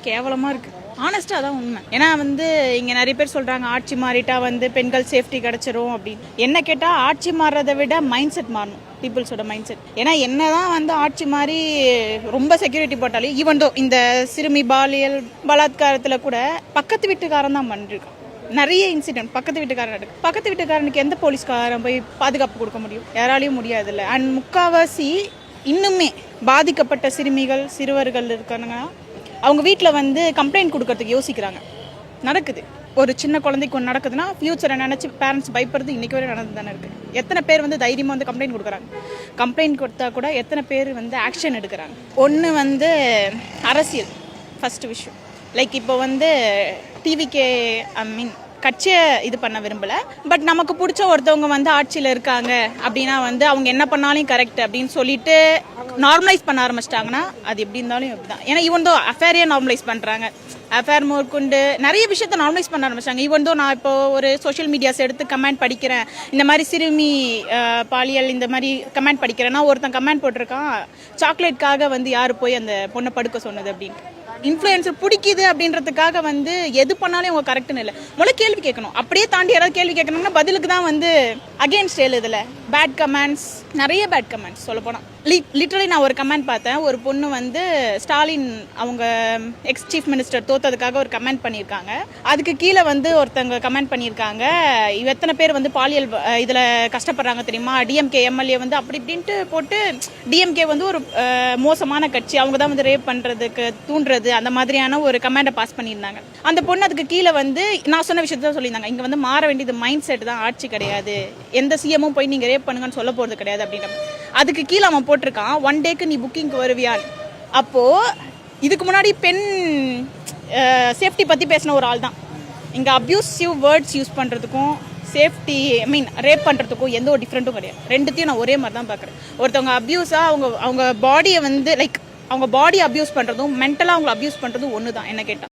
கேவலமா இருக்கு. ஆனஸ்டா அதான் உண்மை. ஏன்னா இங்க நிறைய பேர் சொல்றாங்க ஆட்சி மாறிட்டா பெண்கள் சேஃப்டி கிடைச்சிரும் அப்படின்னு. என்ன கேட்டா ஆட்சி மாறுறதை விட மைண்ட் செட் மாறணும். பீப்புள்ஸோட மைண்ட் செட். ஏன்னா என்னதான் ஆட்சி மாறி ரொம்ப செக்யூரிட்டி போட்டாலும் ஈவன் தோ இந்த சிறுமி பாலியல் பலாத்காரத்துல கூட பக்கத்து வீட்டுக்காரன் தான் பண்ணிருக்கான். நிறைய இன்சிடென்ட் பக்கத்து வீட்டுக்காரனுக்கு எந்த போலீஸ்காரன் போய் பாதுகாப்பு கொடுக்க முடியும்? யாராலையும் முடியாதுல்ல. அண்ட் முக்காவாசி இன்னுமே பாதிக்கப்பட்ட சிறுமிகள் சிறுவர்கள் இருக்காங்கன்னா அவங்க வீட்டில் கம்ப்ளைண்ட் கொடுக்கறதுக்கு யோசிக்கிறாங்க. நடக்குது. ஒரு சின்ன குழந்தைக்கு ஒன்று நடக்குதுன்னா ஃபியூச்சரை நினச்சி பேரண்ட்ஸ் பயப்படுறது இன்றைக்கி வரை நடந்து தானே இருக்குது. எத்தனை பேர் தைரியமாக கம்ப்ளைண்ட் கொடுக்குறாங்க. கம்ப்ளைண்ட் கொடுத்தா கூட எத்தனை பேர் ஆக்ஷன் எடுக்கிறாங்க. ஒன்று அரசியல் ஃபஸ்ட்டு விஷயம். லைக் இப்போ டிவிகே கட்சியை இது பண்ண விரும்பலை. பட் நமக்கு பிடிச்ச ஒருத்தவங்க ஆட்சியில் இருக்காங்க அப்படின்னா அவங்க என்ன பண்ணாலும் கரெக்ட் அப்படின்னு சொல்லிட்டு நார்மலைஸ் பண்ண ஆரம்பிச்சிட்டாங்கன்னா அது எப்படி இருந்தாலும் எப்படி தான். ஏன்னா ஈவன் தோ அஃபேரையே நார்மலைஸ் பண்ணுறாங்க. அஃபேர் மேற்கொண்டு நிறைய விஷயத்த நார்மலைஸ் பண்ண ஆரம்பிச்சாங்க. ஈவன் தோ நான் இப்போ ஒரு சோஷியல் மீடியாஸ் எடுத்து கமெண்ட் படிக்கிறேன், இந்த மாதிரி சிறுமி பாலியல் இந்த மாதிரி கமெண்ட் படிக்கிறேன்னா ஒருத்தன் கமெண்ட் போட்டிருக்கான், சாக்லேட்காக யார் போய் அந்த பொண்ணை படுக்க சொன்னது அப்படின்னு. இன்ஃப்ளூயன்சர் பிடிக்குது அப்படின்றதுக்காக எது பண்ணாலும் அவங்க கரெக்டுன்னு இல்லை. முதல்ல கேள்வி கேட்கணும். அப்படியே தாண்டி யாராவது கேள்வி கேட்கணும்னா பதிலுக்கு தான் அகெயின்ஸ்ட் எழுதுல பேட் கமெண்ட்ஸ், நிறைய பேட் கமெண்ட்ஸ் சொல்ல போனால். லிட்டரலி நான் ஒரு கமெண்ட் பார்த்தேன். ஒரு பொண்ணு ஸ்டாலின் அவங்க எக்ஸ் சீஃப் மினிஸ்டர் தோத்ததுக்காக ஒரு கமெண்ட் பண்ணியிருக்காங்க. அதுக்கு கீழே ஒருத்தங்க கமெண்ட் பண்ணியிருக்காங்க, எத்தனை பேர் பாலியல் இதில் கஷ்டப்படுறாங்க தெரியுமா, டிஎம்கே எம்எல்ஏ அப்படி இப்படின்ட்டு போட்டு டிஎம்கே ஒரு மோசமான கட்சி, அவங்க தான் ரேப் பண்ணுறதுக்கு தூண்டுறது, அந்த மாதிரியான ஒரு கமெண்டை பாஸ் பண்ணியிருந்தாங்க. அந்த பொண்ணு அதுக்கு கீழே நான் சொன்ன விஷயத்தான் சொல்லியிருந்தாங்க, இங்கே மாற வேண்டியது மைண்ட் செட் தான், ஆட்சி கிடையாது. எந்த சிஎம்மும் போய் நீங்கள் ரேப் பண்ணுங்கன்னு சொல்ல போகிறது கிடையாது அப்படின்ற. அதுக்கு கீழே அவன் போட்டிருக்கான், 1 டேக்கு நீ புக்கிங்க்கு வருவியான்னு. அப்போது இதுக்கு முன்னாடி பெண் சேஃப்டி பற்றி பேசின ஒரு ஆள் தான். இங்கே அப்யூசிவ் வேர்ட்ஸ் யூஸ் பண்ணுறதுக்கும் சேஃப்டி ரேப் பண்ணுறதுக்கும் எந்த ஒரு டிஃப்ரெண்ட்டும் கிடையாது. ரெண்டுத்தையும் நான் ஒரே மாதிரி தான் பார்க்குறேன். ஒருத்தவங்க அப்யூஸாக அவங்க பாடியை லைக் அவங்க பாடி அப்யூஸ் பண்ணுறதும் மென்டலாக அவங்களை அப்யூஸ் பண்ணுறதும் ஒன்று தான் என்ன கேட்டால்.